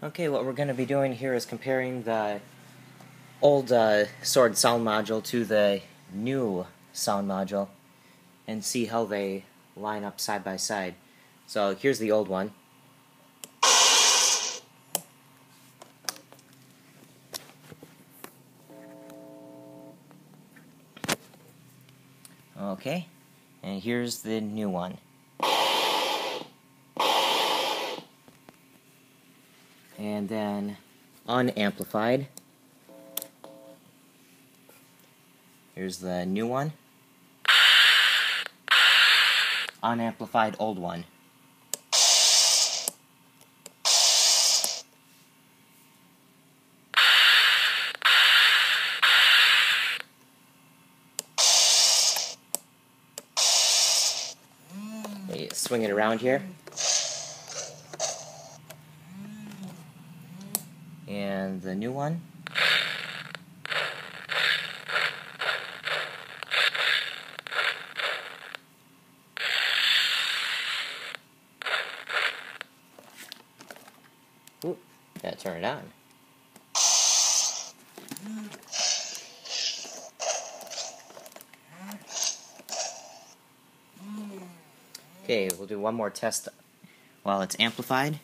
Okay, what we're going to be doing here is comparing the old Sword sound module to the new sound module and see how they line up side by side. So here's the old one. Okay, and here's the new one. And then unamplified. Here's the new one. Unamplified old one. You swing it around here. And the new one. Oop, gotta turn it on. Okay, we'll do one more test while it's amplified.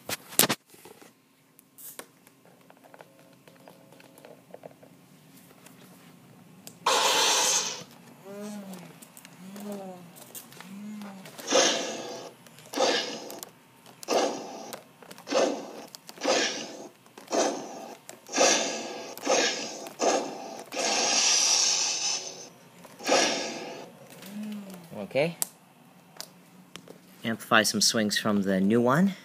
Okay. Amplify some swings from the new one.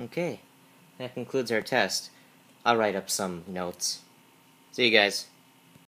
Okay, that concludes our test. I'll write up some notes. See you guys.